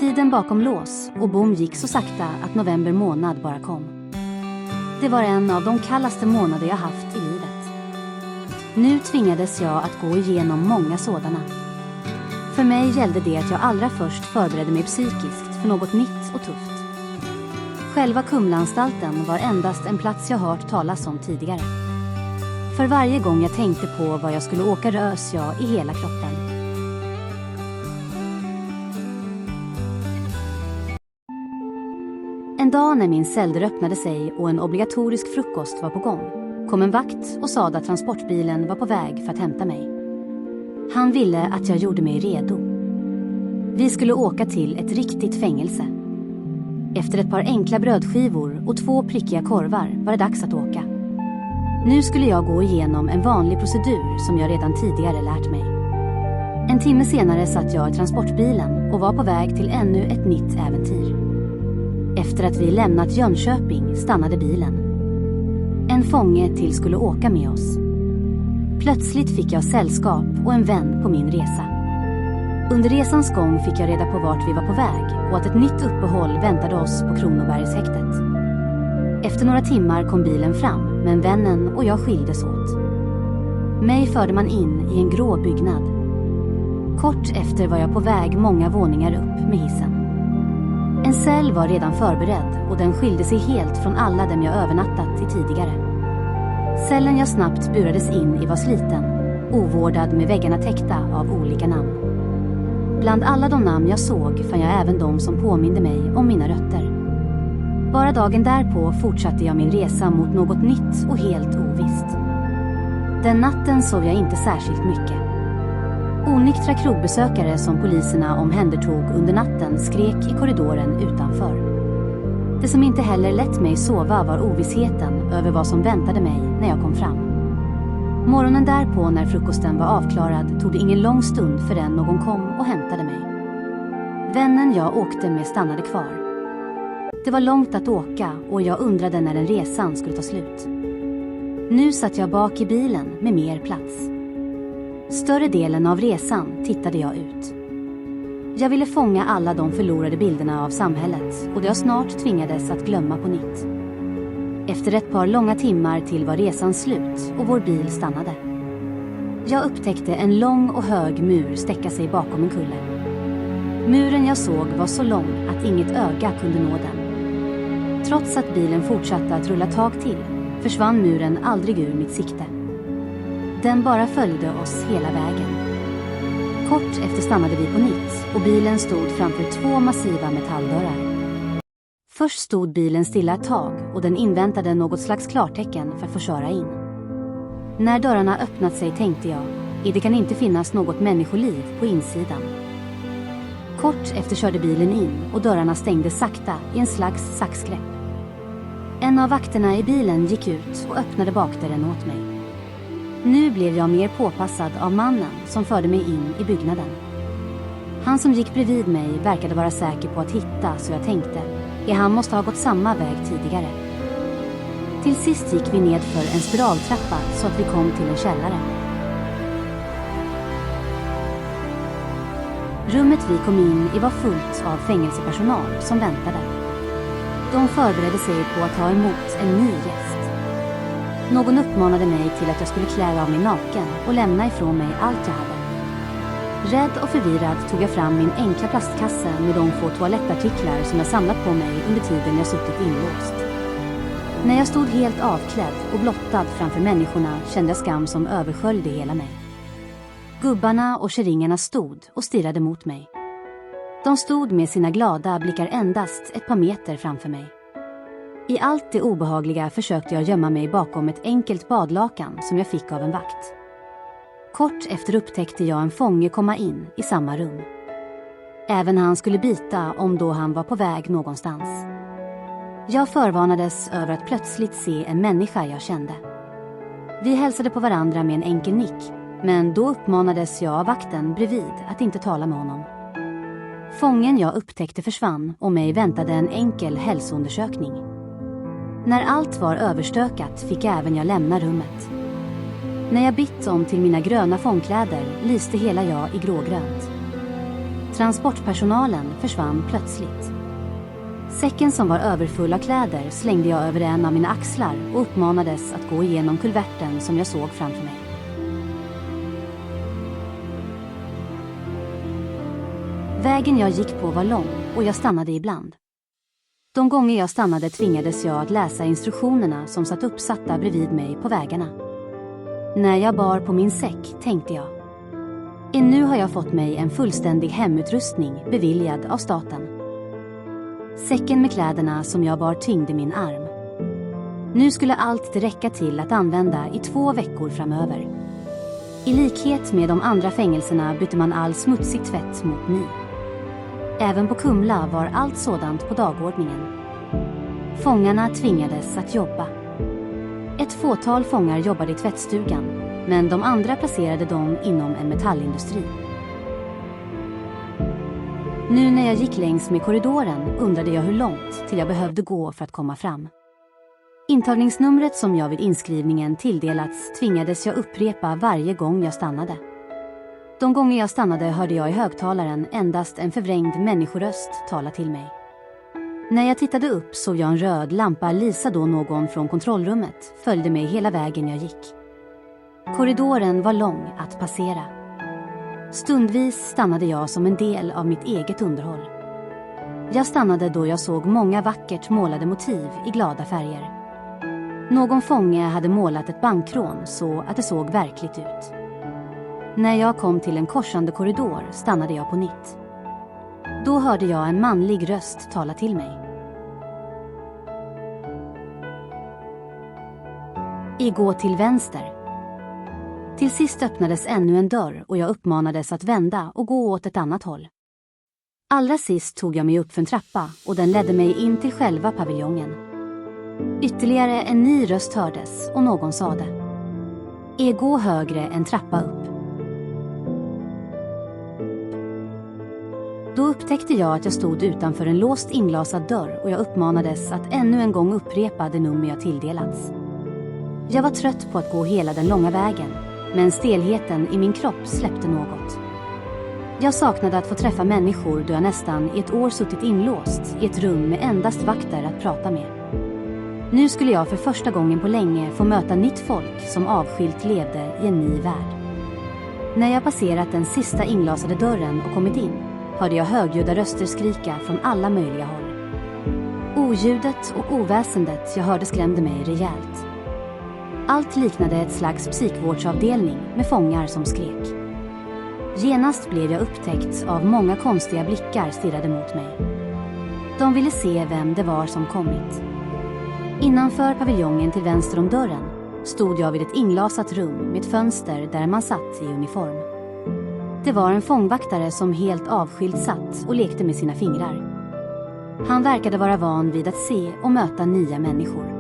Tiden bakom lås och bom gick så sakta att november månad bara kom. Det var en av de kallaste månader jag haft i livet. Nu tvingades jag att gå igenom många sådana. För mig gällde det att jag allra först förberedde mig psykiskt för något nytt och tufft. Själva Kumlaanstalten var endast en plats jag hört talas om tidigare. För varje gång jag tänkte på vad jag skulle åka rös jag i hela kroppen. En dag när min celldörr öppnade sig och en obligatorisk frukost var på gång, kom en vakt och sa att transportbilen var på väg för att hämta mig. Han ville att jag gjorde mig redo. Vi skulle åka till ett riktigt fängelse. Efter ett par enkla brödskivor och 2 prickiga korvar var det dags att åka. Nu skulle jag gå igenom en vanlig procedur som jag redan tidigare lärt mig. En timme senare satt jag i transportbilen och var på väg till ännu ett nytt äventyr. Efter att vi lämnat Jönköping stannade bilen. En fånge till skulle åka med oss. Plötsligt fick jag sällskap och en vän på min resa. Under resans gång fick jag reda på vart vi var på väg och att ett nytt uppehåll väntade oss på Kronobergshäktet. Efter några timmar kom bilen fram, men vännen och jag skildes åt. Mig förde man in i en grå byggnad. Kort efter var jag på väg många våningar upp med hissen. En cell var redan förberedd och den skilde sig helt från alla dem jag övernattat i tidigare. Cellen jag snabbt burades in i var sliten, ovårdad med väggarna täckta av olika namn. Bland alla de namn jag såg fann jag även de som påminde mig om mina rötter. Bara dagen därpå fortsatte jag min resa mot något nytt och helt ovisst. Den natten sov jag inte särskilt mycket. Onyktra krogbesökare som poliserna omhändertog under natten skrek i korridoren utanför. Det som inte heller lät mig sova var ovissheten över vad som väntade mig när jag kom fram. Morgonen därpå när frukosten var avklarad tog det ingen lång stund förrän någon kom och hämtade mig. Vännen jag åkte med stannade kvar. Det var långt att åka och jag undrade när den resan skulle ta slut. Nu satt jag bak i bilen med mer plats. Större delen av resan tittade jag ut. Jag ville fånga alla de förlorade bilderna av samhället och det jag snart tvingades att glömma på nytt. Efter ett par långa timmar till var resan slut och vår bil stannade. Jag upptäckte en lång och hög mur stäcka sig bakom en kulle. Muren jag såg var så lång att inget öga kunde nå den. Trots att bilen fortsatte att rulla tag till försvann muren aldrig ur mitt sikte. Den bara följde oss hela vägen. Kort efter stannade vi på nytt och bilen stod framför 2 massiva metalldörrar. Först stod bilen stilla ett tag och den inväntade något slags klartecken för att få köra in. När dörrarna öppnat sig tänkte jag, det kan inte finnas något människoliv på insidan. Kort efter körde bilen in och dörrarna stängde sakta i en slags saxgrepp. En av vakterna i bilen gick ut och öppnade bakdörren åt mig. Nu blev jag mer påpassad av mannen som förde mig in i byggnaden. Han som gick bredvid mig verkade vara säker på att hitta, så jag tänkte, han måste ha gått samma väg tidigare. Till sist gick vi ned för en spiraltrappa så att vi kom till en källare. Rummet vi kom in i var fullt av fängelsepersonal som väntade. De förberedde sig på att ta emot en ny gäst. Någon uppmanade mig till att jag skulle klä av mig naken och lämna ifrån mig allt jag hade. Rädd och förvirrad tog jag fram min enkla plastkasse med de få toalettartiklar som jag samlat på mig under tiden jag suttit inlåst. När jag stod helt avklädd och blottad framför människorna kände jag skam som översköljde hela mig. Gubbarna och kärringarna stod och stirrade mot mig. De stod med sina glada blickar endast ett par meter framför mig. I allt det obehagliga försökte jag gömma mig bakom ett enkelt badlakan som jag fick av en vakt. Kort efter upptäckte jag en fånge komma in i samma rum. Även han skulle bita om då han var på väg någonstans. Jag förvarnades över att plötsligt se en människa jag kände. Vi hälsade på varandra med en enkel nick, men då uppmanades jag av vakten bredvid att inte tala med honom. Fången jag upptäckte försvann och mig väntade en enkel hälsoundersökning. När allt var överstökat fick även jag lämna rummet. När jag bytt om till mina gröna fångkläder lyste hela jag i grågrönt. Transportpersonalen försvann plötsligt. Säcken som var överfull av kläder slängde jag över en av mina axlar och uppmanades att gå igenom kulverten som jag såg framför mig. Vägen jag gick på var lång och jag stannade ibland. De gånger jag stannade tvingades jag att läsa instruktionerna som satt uppsatta bredvid mig på vägarna. När jag bar på min säck tänkte jag: nu har jag fått mig en fullständig hemutrustning beviljad av staten. Säcken med kläderna som jag bar tyngde min arm. Nu skulle allt räcka till att använda i 2 veckor framöver. I likhet med de andra fängelserna bytte man all smutsig tvätt mot ny. Även på Kumla var allt sådant på dagordningen. Fångarna tvingades att jobba. Ett fåtal fångar jobbade i tvättstugan, men de andra placerade dem inom en metallindustri. Nu när jag gick längs med korridoren undrade jag hur långt till jag behövde gå för att komma fram. Intagningsnumret som jag vid inskrivningen tilldelats tvingades jag upprepa varje gång jag stannade. De gånger jag stannade hörde jag i högtalaren endast en förvrängd människoröst tala till mig. När jag tittade upp såg jag en röd lampa lysa då någon från kontrollrummet följde mig hela vägen jag gick. Korridoren var lång att passera. Stundvis stannade jag som en del av mitt eget underhåll. Jag stannade då jag såg många vackert målade motiv i glada färger. Någon fånge hade målat ett bankrån så att det såg verkligt ut. När jag kom till en korsande korridor stannade jag på nytt. Då hörde jag en manlig röst tala till mig. Gå till vänster. Till sist öppnades ännu en dörr och jag uppmanades att vända och gå åt ett annat håll. Allra sist tog jag mig upp för en trappa och den ledde mig in till själva paviljongen. Ytterligare en ny röst hördes och någon sade: gå högre en trappa upp. Då upptäckte jag att jag stod utanför en låst inglasad dörr och jag uppmanades att ännu en gång upprepa det nummer jag tilldelats. Jag var trött på att gå hela den långa vägen, men stelheten i min kropp släppte något. Jag saknade att få träffa människor då jag nästan i ett år suttit inlåst i ett rum med endast vakter att prata med. Nu skulle jag för första gången på länge få möta nytt folk som avskilt levde i en ny värld. När jag passerat den sista inglasade dörren och kommit in hörde jag högljudda röster skrika från alla möjliga håll. Oljudet och oväsendet jag hörde skrämde mig rejält. Allt liknade ett slags psykvårdsavdelning med fångar som skrek. Genast blev jag upptäckt av många konstiga blickar stirrade mot mig. De ville se vem det var som kommit. Innanför paviljongen till vänster om dörren stod jag vid ett inglasat rum med ett fönster där man satt i uniform. Det var en fångvaktare som helt avskilt satt och lekte med sina fingrar. Han verkade vara van vid att se och möta nya människor.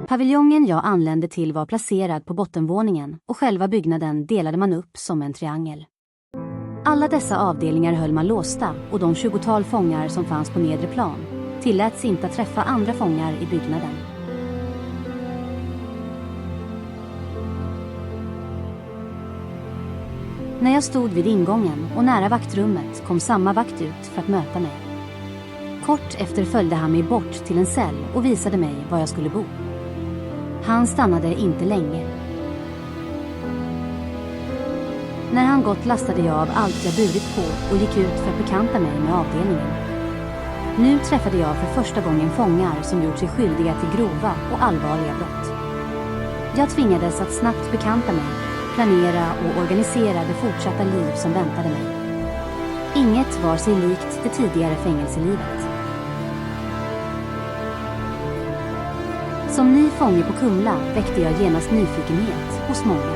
Paviljongen jag anlände till var placerad på bottenvåningen och själva byggnaden delade man upp som en triangel. Alla dessa avdelningar höll man låsta och de 20-tal fångar som fanns på nedre plan tilläts inte att träffa andra fångar i byggnaden. När jag stod vid ingången och nära vaktrummet kom samma vakt ut för att möta mig. Kort efter följde han mig bort till en cell och visade mig var jag skulle bo. Han stannade inte länge. När han gått lastade jag av allt jag burit på och gick ut för att bekanta mig med avdelningen. Nu träffade jag för första gången fångar som gjort sig skyldiga till grova och allvarliga brott. Jag tvingades att snabbt bekanta mig, planera och organisera det fortsatta liv som väntade mig. Inget var sig likt det tidigare fängelselivet. Som ny fånge på Kumla väckte jag genast nyfikenhet hos många.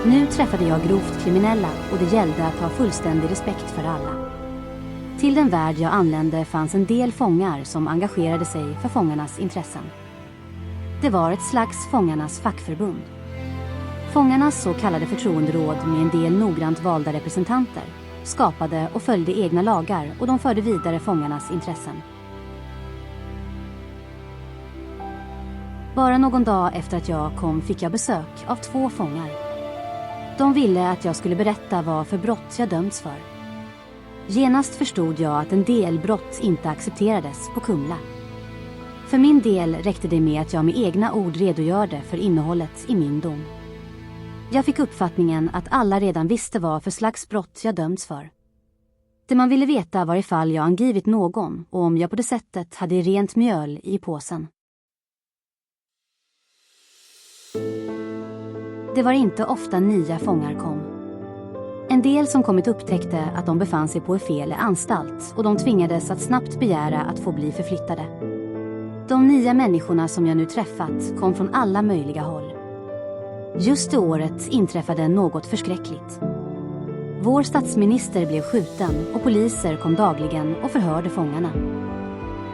Nu träffade jag grovt kriminella och det gällde att ha fullständig respekt för alla. Till den värld jag anlände fanns en del fångar som engagerade sig för fångarnas intressen. Det var ett slags fångarnas fackförbund. Fångarnas så kallade förtroenderåd med en del noggrant valda representanter skapade och följde egna lagar och de förde vidare fångarnas intressen. Bara någon dag efter att jag kom fick jag besök av 2 fångar. De ville att jag skulle berätta vad för brott jag dömts för. Genast förstod jag att en del brott inte accepterades på Kumla. För min del räckte det med att jag med egna ord redogjorde för innehållet i min dom. Jag fick uppfattningen att alla redan visste vad för slags brott jag dömts för. Det man ville veta var ifall jag angivit någon och om jag på det sättet hade rent mjöl i påsen. Det var inte ofta nya fångar kom. En del som kommit upptäckte att de befann sig på fel anstalt och de tvingades att snabbt begära att få bli förflyttade. De nya människorna som jag nu träffat kom från alla möjliga håll. Just det året inträffade något förskräckligt. Vår statsminister blev skjuten och poliser kom dagligen och förhörde fångarna.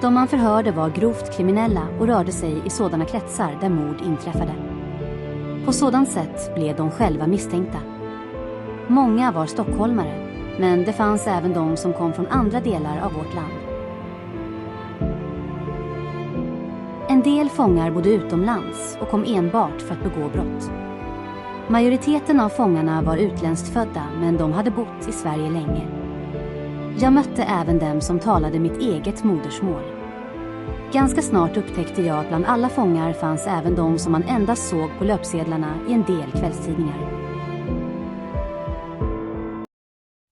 De man förhörde var grovt kriminella och rörde sig i sådana kretsar där mord inträffade. På sådant sätt blev de själva misstänkta. Många var stockholmare, men det fanns även de som kom från andra delar av vårt land. En del fångar bodde utomlands och kom enbart för att begå brott. Majoriteten av fångarna var utländskt födda, men de hade bott i Sverige länge. Jag mötte även dem som talade mitt eget modersmål. Ganska snart upptäckte jag att bland alla fångar fanns även de som man endast såg på löpsedlarna i en del kvällstidningar.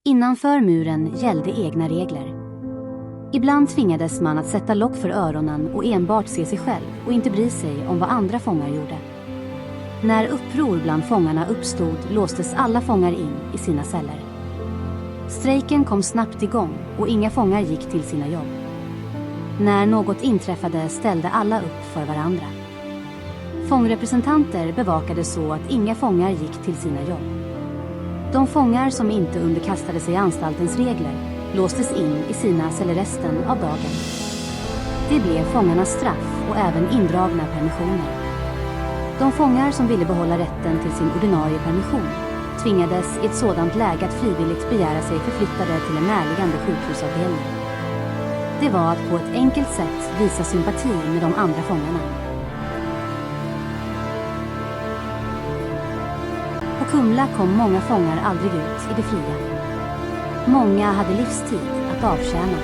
Innanför muren gällde egna regler. Ibland tvingades man att sätta lock för öronen och enbart se sig själv och inte bry sig om vad andra fångar gjorde. När uppror bland fångarna uppstod låstes alla fångar in i sina celler. Strejken kom snabbt igång och inga fångar gick till sina jobb. När något inträffade ställde alla upp för varandra. Fångrepresentanter bevakade så att inga fångar gick till sina jobb. De fångar som inte underkastade sig anstaltens regler låstes in i sina celler resten av dagen. Det blev fångarnas straff och även indragna permissioner. De fångar som ville behålla rätten till sin ordinarie permission tvingades i ett sådant läge att frivilligt begära sig förflyttade till en närliggande sjukhusavdelning. Det var att på ett enkelt sätt visa sympati med de andra fångarna. På Kumla kom många fångar aldrig ut i det fria. Många hade livstid att avtjäna.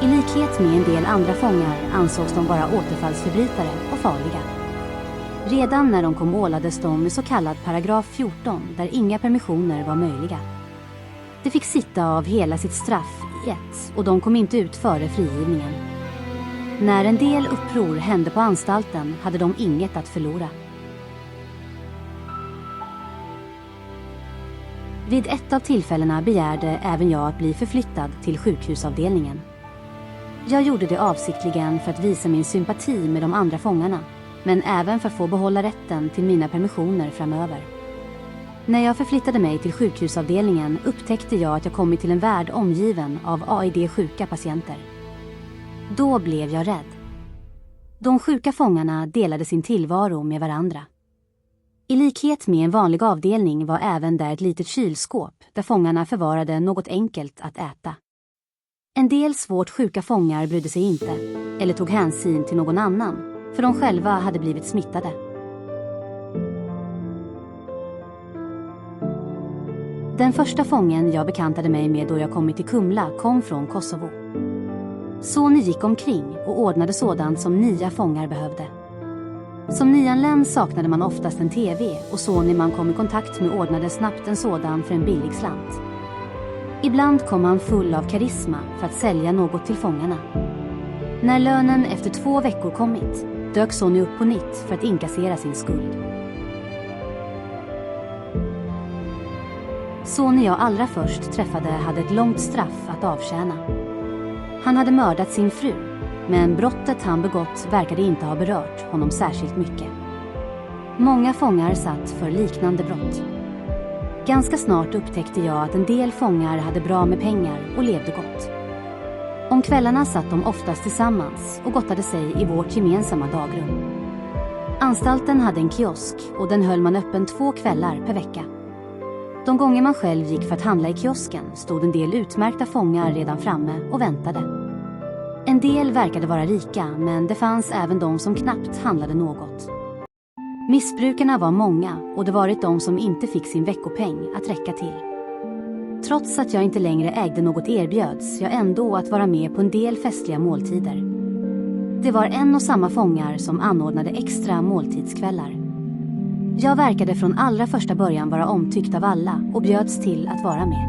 I likhet med en del andra fångar ansågs de vara återfallsförbrytare och farliga. Redan när de kom ålades de med så kallad paragraf 14 där inga permissioner var möjliga. De fick sitta av hela sitt straff i ett och de kom inte ut före frigivningen. När en del uppror hände på anstalten hade de inget att förlora. Vid ett av tillfällena begärde även jag att bli förflyttad till sjukhusavdelningen. Jag gjorde det avsiktligen för att visa min sympati med de andra fångarna, men även för att få behålla rätten till mina permissioner framöver. När jag förflyttade mig till sjukhusavdelningen upptäckte jag att jag kommit till en värld omgiven av AID-sjuka patienter. Då blev jag rädd. De sjuka fångarna delade sin tillvaro med varandra. I likhet med en vanlig avdelning var även där ett litet kylskåp där fångarna förvarade något enkelt att äta. En del svårt sjuka fångar brydde sig inte eller tog hänsyn till någon annan, för de själva hade blivit smittade. Den första fången jag bekantade mig med då jag kommit till Kumla kom från Kosovo. Sony gick omkring och ordnade sådant som nya fångar behövde. Som nyanländ saknade man oftast en TV och Sony man kom i kontakt med ordnade snabbt en sådan för en billig slant. Ibland kom han full av karisma för att sälja något till fångarna. När lönen efter 2 veckor kommit dök Sony upp på nytt för att inkassera sin skuld. Sony jag allra först träffade hade ett långt straff att avtjäna. Han hade mördat sin fru, men brottet han begått verkade inte ha berört honom särskilt mycket. Många fångar satt för liknande brott. Ganska snart upptäckte jag att en del fångar hade bra med pengar och levde gott. Om kvällarna satt de oftast tillsammans och gottade sig i vårt gemensamma dagrum. Anstalten hade en kiosk och den höll man öppen 2 kvällar per vecka. De gånger man själv gick för att handla i kiosken stod en del utmärkta fångar redan framme och väntade. En del verkade vara rika, men det fanns även de som knappt handlade något. Missbrukarna var många och det varit de som inte fick sin veckopeng att räcka till. Trots att jag inte längre ägde något erbjöds jag ändå att vara med på en del festliga måltider. Det var en och samma fångar som anordnade extra måltidskvällar. Jag verkade från allra första början vara omtyckt av alla och bjöds till att vara med.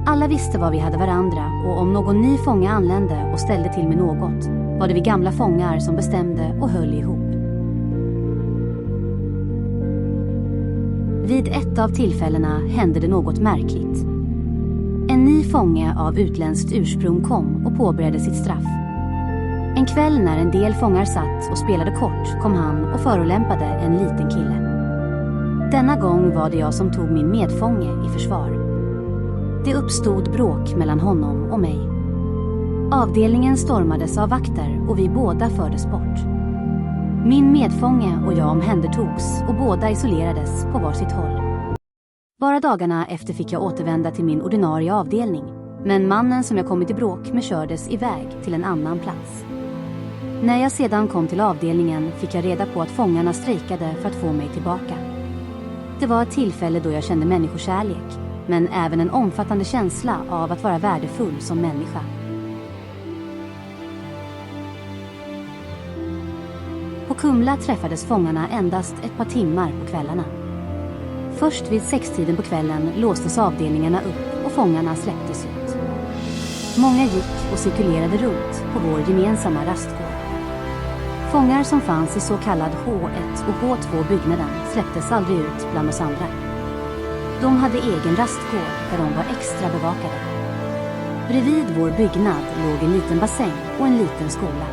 Alla visste vad vi hade varandra och om någon ny fånge anlände och ställde till med något var det vi gamla fångar som bestämde och höll ihop. Vid ett av tillfällena hände det något märkligt. En ny fånge av utländskt ursprung kom och påbörjade sitt straff. En kväll när en del fångar satt och spelade kort kom han och förolämpade en liten kille. Denna gång var det jag som tog min medfånge i försvar. Det uppstod bråk mellan honom och mig. Avdelningen stormades av vakter och vi båda fördes bort. Min medfånge och jag omhändertogs och båda isolerades på varsitt håll. Bara dagarna efter fick jag återvända till min ordinarie avdelning, men mannen som jag kommit i bråk med kördes iväg till en annan plats. När jag sedan kom till avdelningen fick jag reda på att fångarna strejkade för att få mig tillbaka. Det var ett tillfälle då jag kände människokärlek, men även en omfattande känsla av att vara värdefull som människa. På Kumla träffades fångarna endast ett par timmar på kvällarna. Först vid 6-tiden på kvällen låstes avdelningarna upp och fångarna släpptes ut. Många gick och cirkulerade runt på vår gemensamma rastgård. Fångar som fanns i så kallad H1 och H2-byggnaden släpptes aldrig ut bland oss andra. De hade egen rastgård där de var extra bevakade. Bredvid vår byggnad låg en liten bassäng och en liten skola.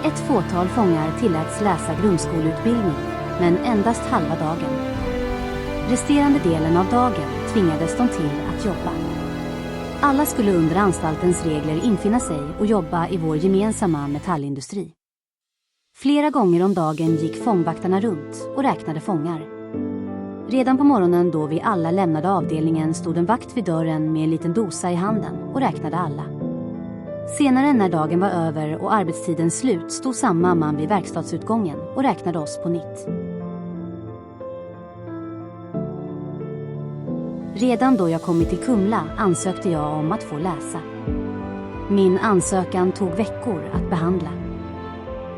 Ett fåtal fångar tilläts läsa grundskoleutbildning, men endast halva dagen. Resterande delen av dagen tvingades de till att jobba. Alla skulle under anstaltens regler infinna sig och jobba i vår gemensamma metallindustri. Flera gånger om dagen gick fångvaktarna runt och räknade fångar. Redan på morgonen då vi alla lämnade avdelningen stod en vakt vid dörren med en liten dosa i handen och räknade alla. Senare när dagen var över och arbetstiden slut stod samma man vid verkstadsutgången och räknade oss på nytt. Redan då jag kommit till Kumla ansökte jag om att få läsa. Min ansökan tog veckor att behandla.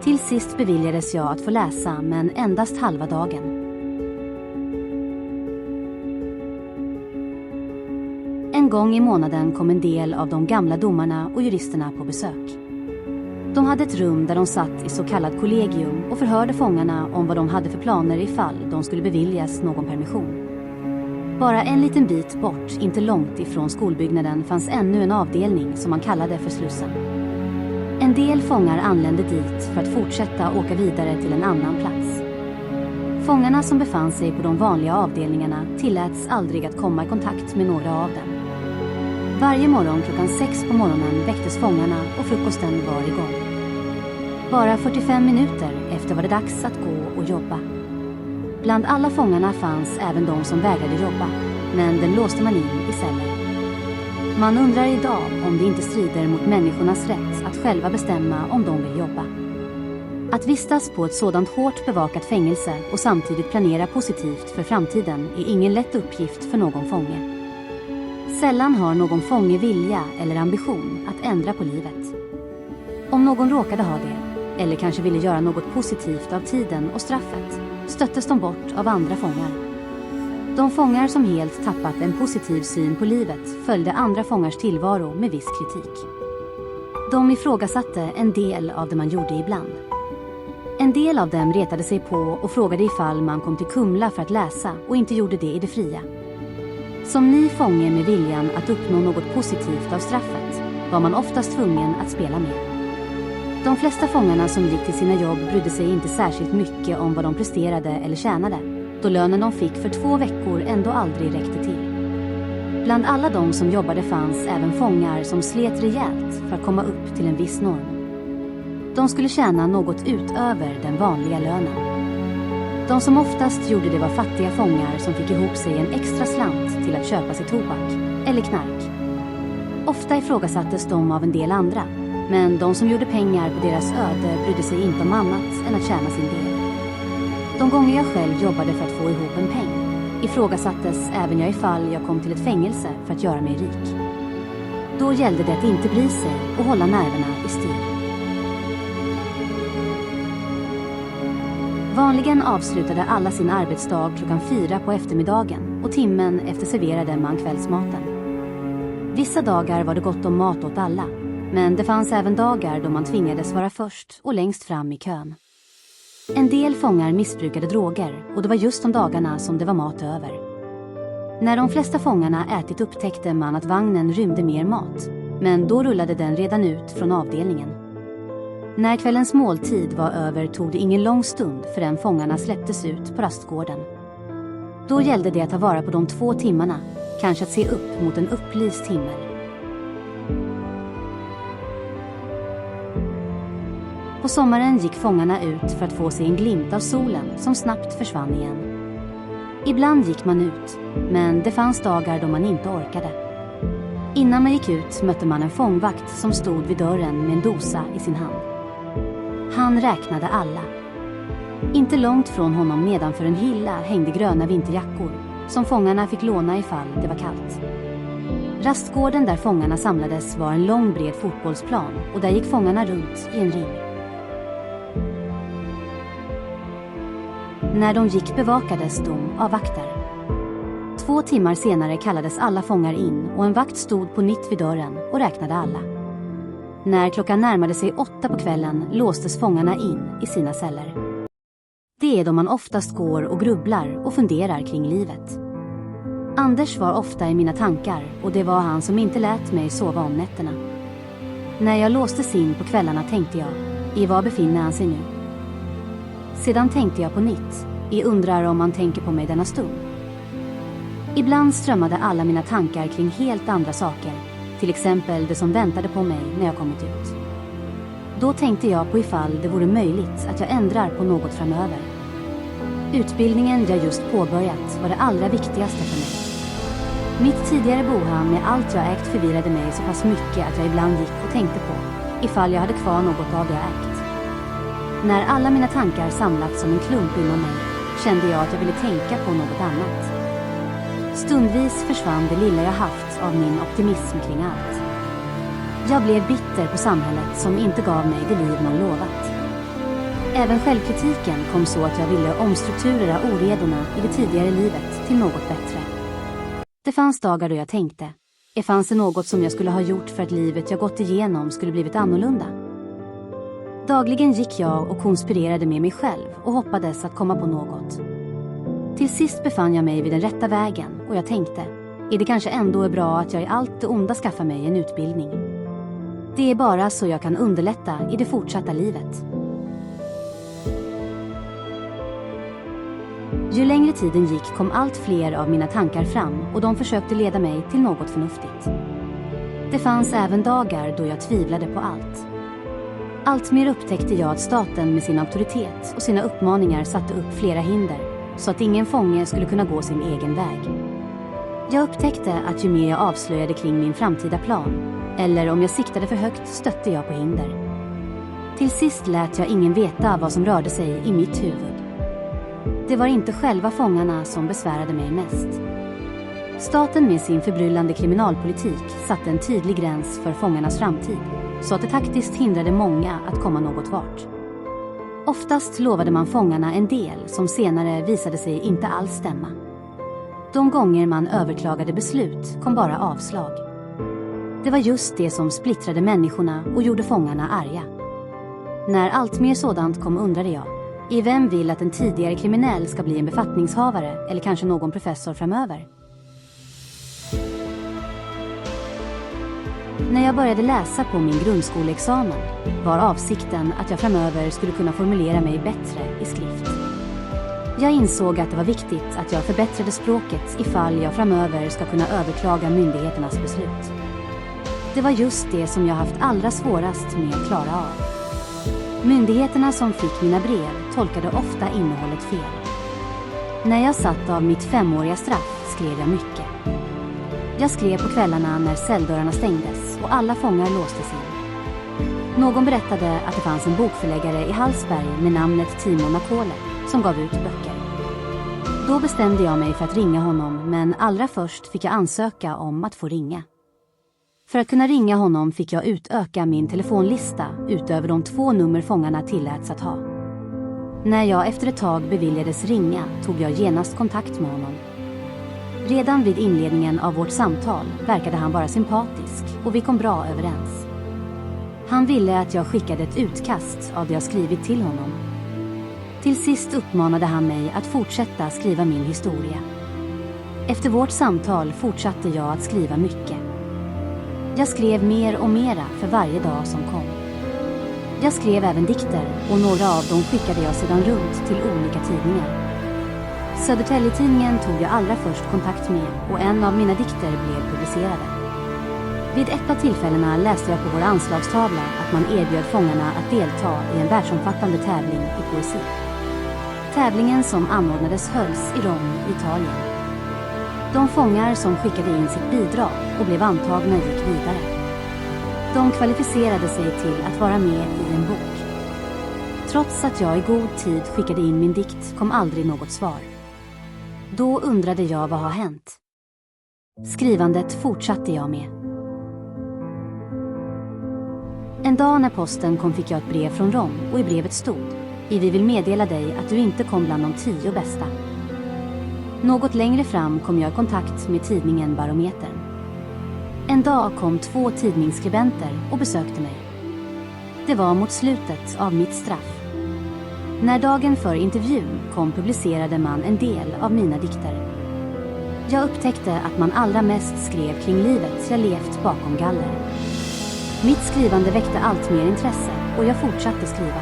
Till sist beviljades jag att få läsa, men endast halva dagen. En gång i månaden kom en del av de gamla domarna och juristerna på besök. De hade ett rum där de satt i så kallad kollegium och förhörde fångarna om vad de hade för planer ifall de skulle beviljas någon permission. Bara en liten bit bort, inte långt ifrån skolbyggnaden, fanns ännu en avdelning som man kallade för Slussen. En del fångar anlände dit för att fortsätta åka vidare till en annan plats. Fångarna som befann sig på de vanliga avdelningarna tilläts aldrig att komma i kontakt med några av dem. Varje morgon klockan 6 på morgonen väcktes fångarna och frukosten var igång. Bara 45 minuter efter var det dags att gå och jobba. Bland alla fångarna fanns även de som vägrade jobba, men den låste man in i celler. Man undrar idag om det inte strider mot människornas rätt att själva bestämma om de vill jobba. Att vistas på ett sådant hårt bevakat fängelse och samtidigt planera positivt för framtiden är ingen lätt uppgift för någon fånge. Sällan har någon fånge vilja eller ambition att ändra på livet. Om någon råkade ha det, eller kanske ville göra något positivt av tiden och straffet, stöttes de bort av andra fångar. De fångar som helt tappat en positiv syn på livet följde andra fångars tillvaro med viss kritik. De ifrågasatte en del av det man gjorde ibland. En del av dem retade sig på och frågade ifall man kom till Kumla för att läsa och inte gjorde det i det fria. Som ny fånge med viljan att uppnå något positivt av straffet var man oftast tvungen att spela med. De flesta fångarna som gick till sina jobb brydde sig inte särskilt mycket om vad de presterade eller tjänade, då lönen de fick för 2 veckor ändå aldrig räckte till. Bland alla de som jobbade fanns även fångar som slet rejält för att komma upp till en viss norm. De skulle tjäna något utöver den vanliga lönen. De som oftast gjorde det var fattiga fångar som fick ihop sig en extra slant till att köpa sig tobak eller knark. Ofta ifrågasattes de av en del andra, men de som gjorde pengar på deras öde brydde sig inte om annat än att tjäna sin del. De gånger jag själv jobbade för att få ihop en peng ifrågasattes även jag ifall jag kom till ett fängelse för att göra mig rik. Då gällde det att inte bry sig och hålla nerverna i styr. Vanligen avslutade alla sin arbetsdag 4:00 på eftermiddagen och timmen efter serverade man kvällsmaten. Vissa dagar var det gott om mat åt alla, men det fanns även dagar då man tvingades vara först och längst fram i kön. En del fångar missbrukade droger och det var just de dagarna som det var mat över. När de flesta fångarna ätit upptäckte man att vagnen rymde mer mat, men då rullade den redan ut från avdelningen. När kvällens måltid var över tog det ingen lång stund förrän fångarna släpptes ut på rastgården. Då gällde det att ta vara på de 2 timmarna, kanske att se upp mot en upplyst himmel. På sommaren gick fångarna ut för att få sig en glimt av solen som snabbt försvann igen. Ibland gick man ut, men det fanns dagar då man inte orkade. Innan man gick ut mötte man en fångvakt som stod vid dörren med en dosa i sin hand. Han räknade alla. Inte långt från honom nedanför en hylla hängde gröna vinterjackor som fångarna fick låna ifall det var kallt. Rastgården där fångarna samlades var en lång bred fotbollsplan och där gick fångarna runt i en ring. När de gick bevakades de av vakter. 2 timmar senare kallades alla fångar in och en vakt stod på nytt vid dörren och räknade alla. När klockan närmade sig 8 på kvällen låstes fångarna in i sina celler. Det är då man oftast går och grubblar och funderar kring livet. Anders var ofta i mina tankar och det var han som inte lät mig sova om nätterna. När jag låstes in på kvällarna tänkte jag, i vad befinner han sig nu? Sedan tänkte jag på nytt, jag undrar om han tänker på mig denna stund. Ibland strömmade alla mina tankar kring helt andra saker, till exempel det som väntade på mig när jag kommit ut. Då tänkte jag på ifall det vore möjligt att jag ändrar på något framöver. Utbildningen jag just påbörjat var det allra viktigaste för mig. Mitt tidigare boham med allt jag ägt förvirrade mig så pass mycket att jag ibland gick och tänkte på ifall jag hade kvar något av det jag ägt. När alla mina tankar samlats som en klump inom mig kände jag att jag ville tänka på något annat. Stundvis försvann det lilla jag haft av min optimism kring allt. Jag blev bitter på samhället som inte gav mig det liv man lovat. Även självkritiken kom så att jag ville omstrukturera oredorna i det tidigare livet till något bättre. Det fanns dagar då jag tänkte, fanns det något som jag skulle ha gjort för att livet jag gått igenom skulle blivit annorlunda? Dagligen gick jag och konspirerade med mig själv och hoppades att komma på något. Till sist befann jag mig vid den rätta vägen och jag tänkte, det kanske ändå är bra att jag i allt det onda skaffar mig en utbildning. Det är bara så jag kan underlätta i det fortsatta livet. Ju längre tiden gick kom allt fler av mina tankar fram och de försökte leda mig till något förnuftigt. Det fanns även dagar då jag tvivlade på allt. Allt mer upptäckte jag att staten med sin auktoritet och sina uppmaningar satte upp flera hinder så att ingen fånge skulle kunna gå sin egen väg. Jag upptäckte att ju mer jag avslöjade kring min framtida plan, eller om jag siktade för högt stötte jag på hinder. Till sist lät jag ingen veta vad som rörde sig i mitt huvud. Det var inte själva fångarna som besvärade mig mest. Staten med sin förbryllande kriminalpolitik satte en tydlig gräns för fångarnas framtid, så att det taktiskt hindrade många att komma något vart. Oftast lovade man fångarna en del som senare visade sig inte alls stämma. De gånger man överklagade beslut kom bara avslag. Det var just det som splittrade människorna och gjorde fångarna arga. När allt mer sådant kom undrade jag, vem vill att en tidigare kriminell ska bli en befattningshavare eller kanske någon professor framöver? När jag började läsa på min grundskoleexamen var avsikten att jag framöver skulle kunna formulera mig bättre i skrift. Jag insåg att det var viktigt att jag förbättrade språket ifall jag framöver ska kunna överklaga myndigheternas beslut. Det var just det som jag haft allra svårast med att klara av. Myndigheterna som fick mina brev tolkade ofta innehållet fel. När jag satt av mitt 5-åriga straff skrev jag mycket. Jag skrev på kvällarna när celldörrarna stängdes och alla fångar låstes in. Någon berättade att det fanns en bokförläggare i Hallsberg med namnet Timo Nakole som gav ut böcker. Då bestämde jag mig för att ringa honom, men allra först fick jag ansöka om att få ringa. För att kunna ringa honom fick jag utöka min telefonlista utöver de 2 nummer fångarna tilläts att ha. När jag efter ett tag beviljades ringa tog jag genast kontakt med honom. Redan vid inledningen av vårt samtal verkade han vara sympatisk och vi kom bra överens. Han ville att jag skickade ett utkast av det jag skrivit till honom. Till sist uppmanade han mig att fortsätta skriva min historia. Efter vårt samtal fortsatte jag att skriva mycket. Jag skrev mer och mera för varje dag som kom. Jag skrev även dikter och några av dem skickade jag sedan runt till olika tidningar. Södertälje-tidningen tog jag allra först kontakt med och en av mina dikter blev publicerade. Vid ett av tillfällena läste jag på vår anslagstavla att man erbjöd fångarna att delta i en världsomfattande tävling i poesi. Tävlingen som anordnades hölls i Rom, Italien. De fångar som skickade in sitt bidrag och blev antagna gick vidare. De kvalificerade sig till att vara med i en bok. Trots att jag i god tid skickade in min dikt kom aldrig något svar. Då undrade jag vad har hänt. Skrivandet fortsatte jag med. En dag när posten kom fick jag ett brev från Rom och i brevet stod: Vi vill meddela dig att du inte kom bland de 10 bästa. Något längre fram kom jag i kontakt med tidningen Barometern. En dag kom 2 tidningsskribenter och besökte mig. Det var mot slutet av mitt straff. När dagen för intervjun kom publicerade man en del av mina dikter. Jag upptäckte att man allra mest skrev kring livet jag levt bakom galler. Mitt skrivande väckte allt mer intresse och jag fortsatte skriva.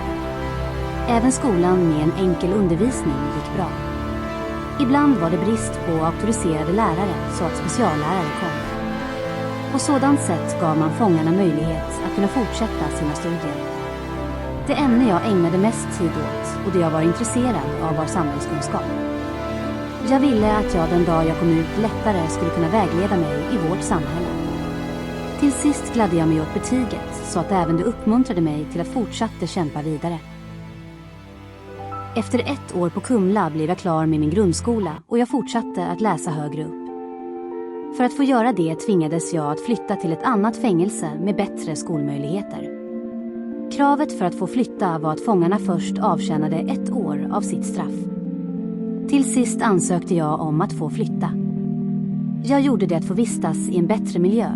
Även skolan med en enkel undervisning gick bra. Ibland var det brist på auktoriserade lärare så att speciallärare kom. På sådant sätt gav man fångarna möjlighet att kunna fortsätta sina studier. Det ämne jag ägnade mest tid åt och det jag var intresserad av var samhällskunskap. Jag ville att jag den dag jag kom ut lättare skulle kunna vägleda mig i vårt samhälle. Till sist gladde jag mig åt betyget så att även det uppmuntrade mig till att fortsätta kämpa vidare. Efter 1 år på Kumla blev jag klar med min grundskola och jag fortsatte att läsa högre upp. För att få göra det tvingades jag att flytta till ett annat fängelse med bättre skolmöjligheter. Kravet för att få flytta var att fångarna först avtjänade 1 år av sitt straff. Till sist ansökte jag om att få flytta. Jag gjorde det att få vistas i en bättre miljö,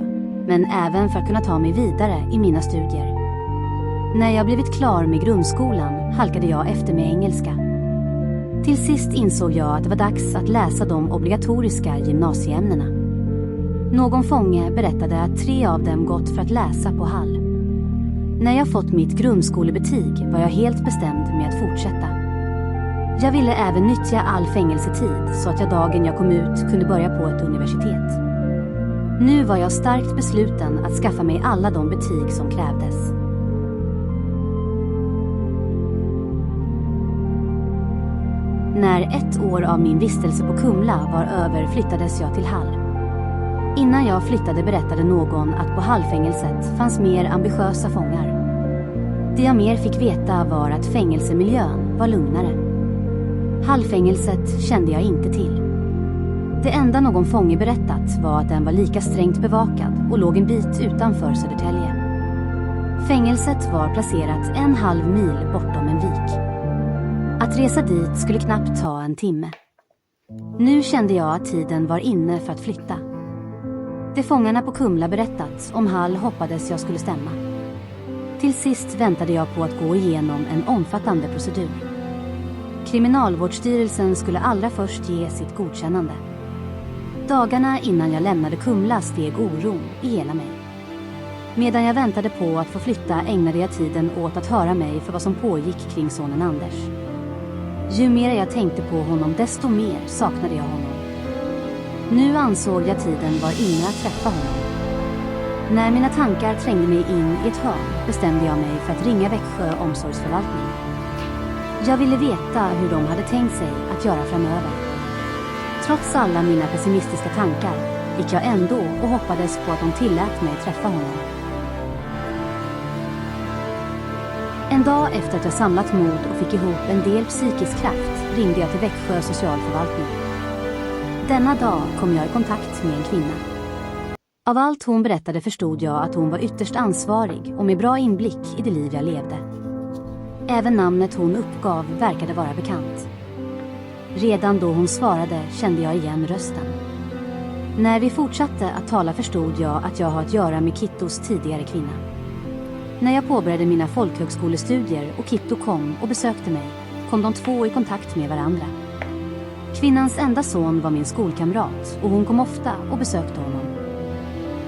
men även för att kunna ta mig vidare i mina studier. När jag blivit klar med grundskolan halkade jag efter med engelska. Till sist insåg jag att det var dags att läsa de obligatoriska gymnasieämnena. Någon fånge berättade att 3 av dem gått för att läsa på Hall. När jag fått mitt grundskolebetyg var jag helt bestämd med att fortsätta. Jag ville även nyttja all fängelsetid så att jag dagen jag kom ut kunde börja på ett universitet. Nu var jag starkt besluten att skaffa mig alla de betyg som krävdes. När 1 år av min vistelse på Kumla var över flyttades jag till Hall. Innan jag flyttade berättade någon att på Hallfängelset fanns mer ambitiösa fångar. Det jag mer fick veta var att fängelsemiljön var lugnare. Hallfängelset kände jag inte till. Det enda någon fånge berättat var att den var lika strängt bevakad och låg en bit utanför Södertälje. Fängelset var placerat 1/2 mil bortom en vik. Att resa dit skulle knappt ta en timme. Nu kände jag att tiden var inne för att flytta. Det fångarna på Kumla berättat om Hall hoppades jag skulle stämma. Till sist väntade jag på att gå igenom en omfattande procedur. Kriminalvårdsstyrelsen skulle allra först ge sitt godkännande. Dagarna innan jag lämnade Kumla steg oron i hela mig. Medan jag väntade på att få flytta ägnade jag tiden åt att höra mig för vad som pågick kring sonen Anders. Ju mer jag tänkte på honom desto mer saknade jag honom. Nu ansåg jag tiden var inne att träffa honom. När mina tankar trängde mig in i ett hörn bestämde jag mig för att ringa Växjö omsorgsförvaltning. Jag ville veta hur de hade tänkt sig att göra framöver. Trots alla mina pessimistiska tankar gick jag ändå och hoppades på att de tillät mig träffa honom. En dag efter att jag samlat mod och fick ihop en del psykisk kraft ringde jag till Växjö socialförvaltning. Denna dag kom jag i kontakt med en kvinna. Av allt hon berättade förstod jag att hon var ytterst ansvarig och med bra inblick i det liv jag levde. Även namnet hon uppgav verkade vara bekant. Redan då hon svarade kände jag igen rösten. När vi fortsatte att tala förstod jag att jag har att göra med Kittos tidigare kvinna. När jag påbörjade mina folkhögskolestudier och Kitto kom och besökte mig kom de två i kontakt med varandra. Kvinnans enda son var min skolkamrat och hon kom ofta och besökte honom.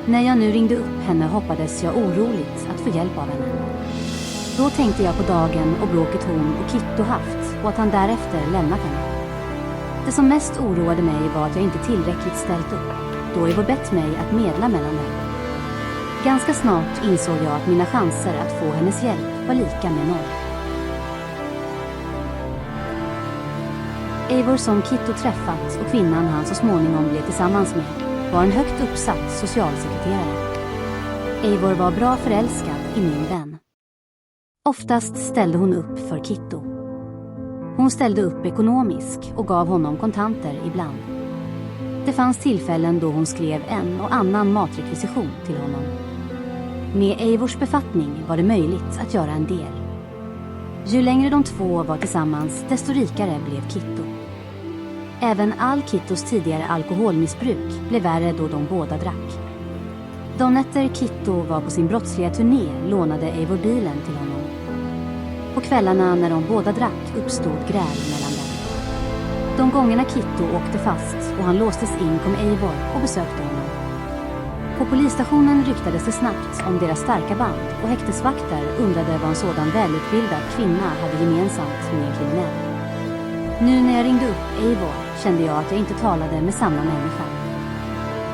När jag nu ringde upp henne hoppades jag oroligt att få hjälp av henne. Då tänkte jag på dagen och bråket hon och Kitto haft och att han därefter lämnat henne. Det som mest oroade mig var att jag inte tillräckligt ställt upp, då Eivor bett mig att medla mellan dem. Ganska snart insåg jag att mina chanser att få hennes hjälp var lika med noll. Eivor som Kitto träffat och kvinnan han så småningom blev tillsammans med var en högt uppsatt socialsekreterare. Eivor var bra förälskad i min vän. Oftast ställde hon upp för Kitto. Hon ställde upp ekonomiskt och gav honom kontanter ibland. Det fanns tillfällen då hon skrev en och annan matrekvisition till honom. Med Eivors befattning var det möjligt att göra en del. Ju längre de två var tillsammans, desto rikare blev Kitto. Även all Kittos tidigare alkoholmissbruk blev värre då de båda drack. De nätter Kitto var på sin brottsliga turné lånade Eivor bilen till honom. På kvällarna när de båda drack uppstod gräl mellan dem. De gångerna Kitto åkte fast och han låstes in kom Eivor och besökte honom. På polisstationen ryktades det snabbt om deras starka band och häktesvakter undrade vad en sådan välutbildad kvinna hade gemensamt med en kriminell. Nu när jag ringde upp Eivor kände jag att jag inte talade med samma människa.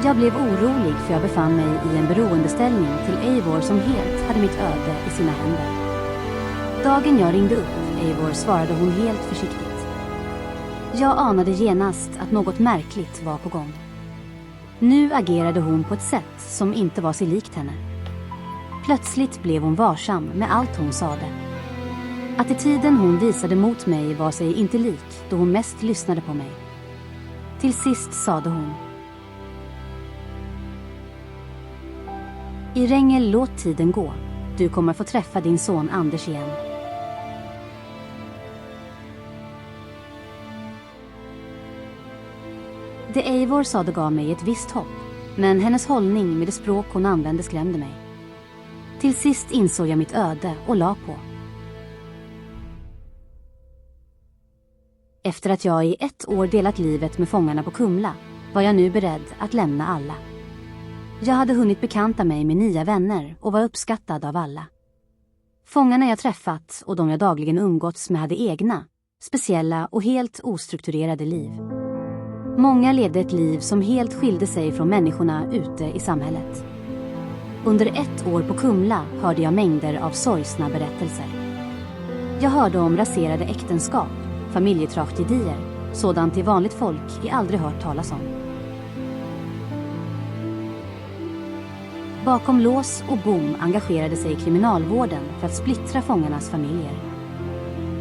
Jag blev orolig för jag befann mig i en beroendeställning till Eivor som helt hade mitt öde i sina händer. Dagen jag ringde upp Eivor svarade hon helt försiktigt. Jag anade genast att något märkligt var på gång. Nu agerade hon på ett sätt som inte var sig likt henne. Plötsligt blev hon varsam med allt hon sade. Attityden hon visade mot mig var sig inte lik då hon mest lyssnade på mig. Till sist sade hon: I Rängel, låt tiden gå. Du kommer få träffa din son Anders igen. Det Eivor sade gav mig ett visst hopp, men hennes hållning med det språk hon använde skrämde mig. Till sist insåg jag mitt öde och la på. Efter att jag i 1 år delat livet med fångarna på Kumla var jag nu beredd att lämna alla. Jag hade hunnit bekanta mig med nya vänner och var uppskattad av alla. Fångarna jag träffat och de jag dagligen umgåtts med hade egna, speciella och helt ostrukturerade liv. Många levde ett liv som helt skilde sig från människorna ute i samhället. Under 1 år på Kumla hörde jag mängder av sorgsna berättelser. Jag hörde om raserade äktenskap, familjetragedier, sådant till vanligt folk jag aldrig hört talas om. Bakom lås och bom engagerade sig kriminalvården för att splittra fångarnas familjer.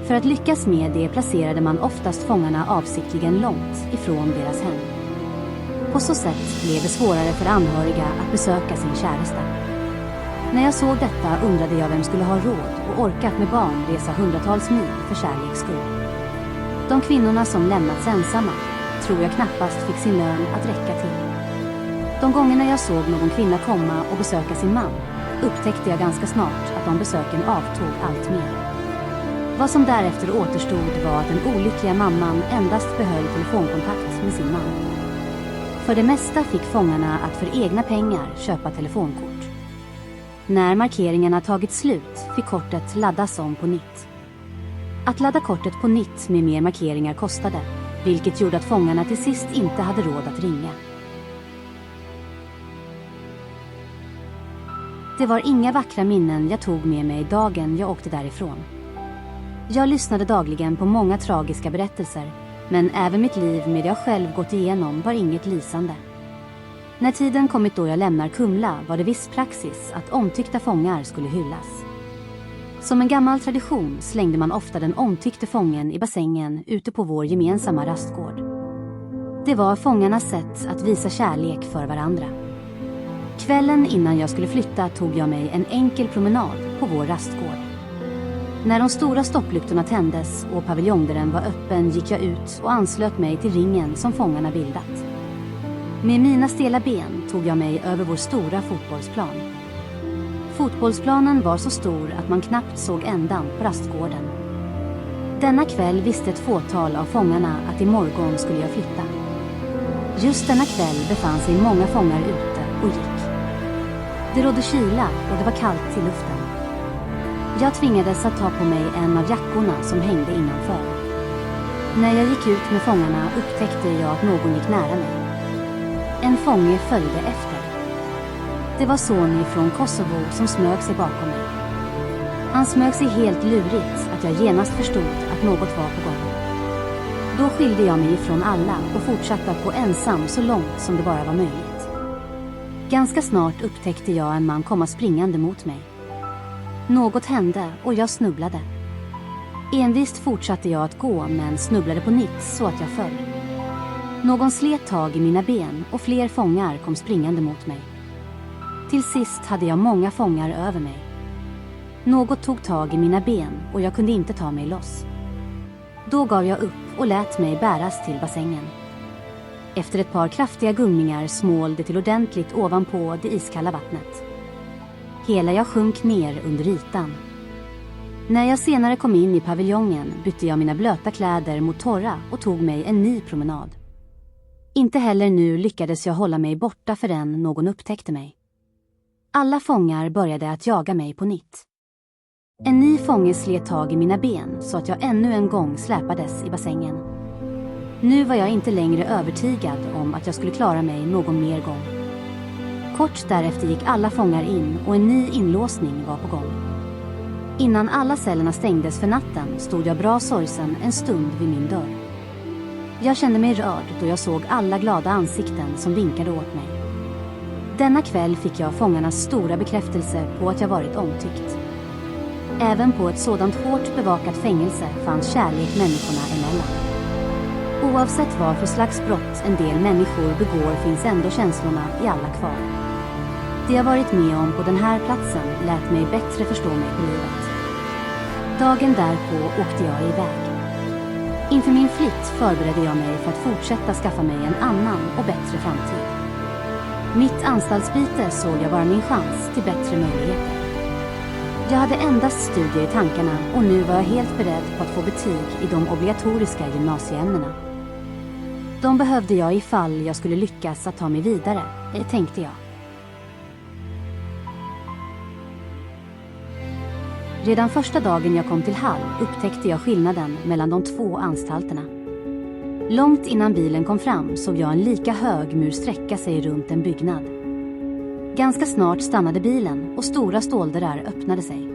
För att lyckas med det placerade man oftast fångarna avsiktligen långt ifrån deras hem. På så sätt blev det svårare för anhöriga att besöka sin käresta. När jag såg detta undrade jag vem skulle ha råd och orkat med barn resa hundratals mil för kärleks skull. De kvinnorna som lämnats ensamma tror jag knappast fick sin lön att räcka till. De gångerna jag såg någon kvinna komma och besöka sin man upptäckte jag ganska snart att de besöken avtog allt mer. Vad som därefter återstod var att den olyckliga mamman endast behöll telefonkontakt med sin man. För det mesta fick fångarna att för egna pengar köpa telefonkort. När markeringarna tagit slut fick kortet laddas om på nytt. Att ladda kortet på nytt med mer markeringar kostade, vilket gjorde att fångarna till sist inte hade råd att ringa. Det var inga vackra minnen jag tog med mig dagen jag åkte därifrån. Jag lyssnade dagligen på många tragiska berättelser, men även mitt liv med det jag själv gått igenom var inget lysande. När tiden kommit då jag lämnar Kumla var det viss praxis att omtyckta fångar skulle hyllas. Som en gammal tradition slängde man ofta den omtyckte fången i bassängen ute på vår gemensamma rastgård. Det var fångarnas sätt att visa kärlek för varandra. Kvällen innan jag skulle flytta tog jag mig en enkel promenad på vår rastgård. När de stora stopplyktorna tändes och paviljongdörren var öppen gick jag ut och anslöt mig till ringen som fångarna bildat. Med mina stela ben tog jag mig över vår stora fotbollsplan. Fotbollsplanen var så stor att man knappt såg ändan på rastgården. Denna kväll visste ett fåtal av fångarna att imorgon skulle jag flytta. Just denna kväll befann sig många fångar ute och gick. Det rådde kyla och det var kallt i luften. Jag tvingades att ta på mig en av jackorna som hängde innanför. När jag gick ut med fångarna upptäckte jag att någon gick nära mig. En fånge följde efter. Det var Sony från Kosovo som smög sig bakom mig. Han smög sig helt lurigt att jag genast förstod att något var på gång. Då skilde jag mig ifrån alla och fortsatte att gå ensam så långt som det bara var möjligt. Ganska snart upptäckte jag en man komma springande mot mig. Något hände och jag snubblade. Envist fortsatte jag att gå men snubblade på nytt så att jag föll. Någon slet tag i mina ben och fler fångar kom springande mot mig. Till sist hade jag många fångar över mig. Något tog tag i mina ben och jag kunde inte ta mig loss. Då gav jag upp och lät mig bäras till bassängen. Efter ett par kraftiga gungningar smål det till ordentligt ovanpå det iskalla vattnet. Hela jag sjönk ner under ytan. När jag senare kom in i paviljongen bytte jag mina blöta kläder mot torra och tog mig en ny promenad. Inte heller nu lyckades jag hålla mig borta förrän någon upptäckte mig. Alla fångar började att jaga mig på nytt. En ny fånge slet tag i mina ben så att jag ännu en gång släpades i bassängen. Nu var jag inte längre övertygad om att jag skulle klara mig någon mer gång. Kort därefter gick alla fångar in och en ny inlåsning var på gång. Innan alla cellerna stängdes för natten stod jag bra sorgsen en stund vid min dörr. Jag kände mig rörd då jag såg alla glada ansikten som vinkade åt mig. Denna kväll fick jag fångarnas stora bekräftelse på att jag varit omtyckt. Även på ett sådant hårt bevakat fängelse fanns kärlek människorna emellan. Oavsett vad för slags brott en del människor begår finns ändå känslorna i alla kvar. Det jag varit med om på den här platsen lät mig bättre förstå mig på livet. Dagen därpå åkte jag iväg. Inför min flytt förberedde jag mig för att fortsätta skaffa mig en annan och bättre framtid. Mitt anstaltsbyte såg jag vara min chans till bättre möjligheter. Jag hade endast studier i tankarna och nu var jag helt beredd på att få betyg i de obligatoriska gymnasieämnena. De behövde jag ifall jag skulle lyckas att ta mig vidare, tänkte jag. Redan första dagen jag kom till Hall upptäckte jag skillnaden mellan de två anstalterna. Långt innan bilen kom fram såg jag en lika hög mur sträcka sig runt en byggnad. Ganska snart stannade bilen och stora ståldörrar öppnade sig.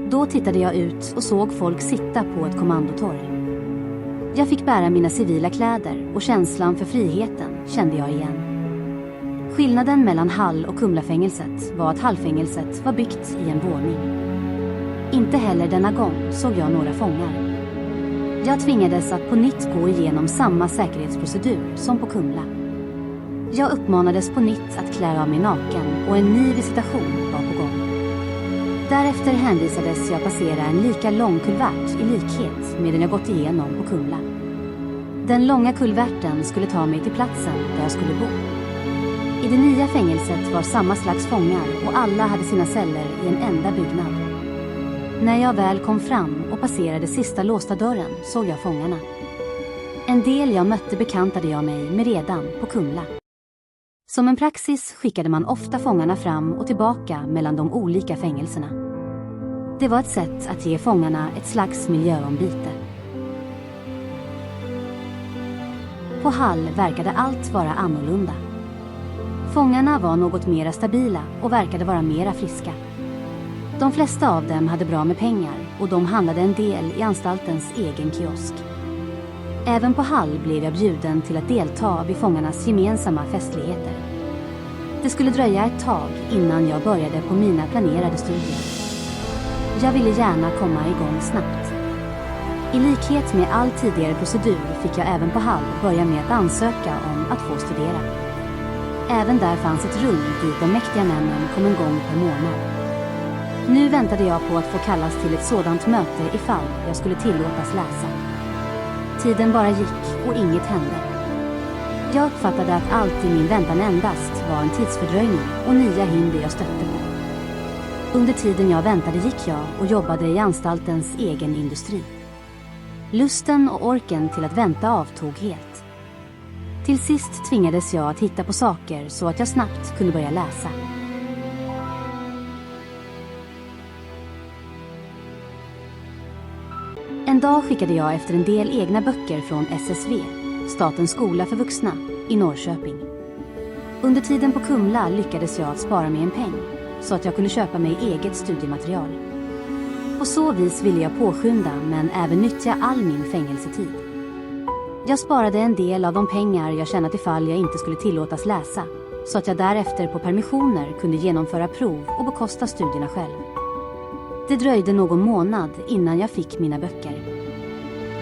Då tittade jag ut och såg folk sitta på ett kommandotorg. Jag fick bära mina civila kläder och känslan för friheten kände jag igen. Skillnaden mellan Hall och Kumlafängelset var att Hallfängelset var byggt i en våning. Inte heller denna gång såg jag några fångar. Jag tvingades att på nytt gå igenom samma säkerhetsprocedur som på Kumla. Jag uppmanades på nytt att klä av mig naken och en ny visitation var på gång. Därefter hänvisades jag passera en lika lång kulvert i likhet med den jag gått igenom på Kumla. Den långa kulverten skulle ta mig till platsen där jag skulle bo. I det nya fängelset var samma slags fångar och alla hade sina celler i en enda byggnad. När jag väl kom fram och passerade sista låsta dörren såg jag fångarna. En del jag mötte bekantade jag mig med redan på Kumla. Som en praxis skickade man ofta fångarna fram och tillbaka mellan de olika fängelserna. Det var ett sätt att ge fångarna ett slags miljöombyte. På Hall verkade allt vara annorlunda. Fångarna var något mera stabila och verkade vara mera friska. De flesta av dem hade bra med pengar och de handlade en del i anstaltens egen kiosk. Även på Hall blev jag bjuden till att delta vid fångarnas gemensamma festligheter. Det skulle dröja ett tag innan jag började på mina planerade studier. Jag ville gärna komma igång snabbt. I likhet med all tidigare procedur fick jag även på Hall börja med att ansöka om att få studera. Även där fanns ett rum dit de mäktiga männen kom en gång per månad. Nu väntade jag på att få kallas till ett sådant möte ifall jag skulle tillåtas läsa. Tiden bara gick och inget hände. Jag uppfattade att allt i min väntan endast var en tidsfördröjning och nya hinder jag stötte på. Under tiden jag väntade gick jag och jobbade i anstaltens egen industri. Lusten och orken till att vänta avtog helt. Till sist tvingades jag att hitta på saker så att jag snabbt kunde börja läsa. En dag skickade jag efter en del egna böcker från SSV, Statens skola för vuxna, i Norrköping. Under tiden på Kumla lyckades jag att spara mig en peng så att jag kunde köpa mig eget studiematerial. På så vis ville jag påskynda men även nyttja all min fängelsetid. Jag sparade en del av de pengar jag tjänat ifall jag inte skulle tillåtas läsa, så att jag därefter på permissioner kunde genomföra prov och bekosta studierna själv. Det dröjde någon månad innan jag fick mina böcker.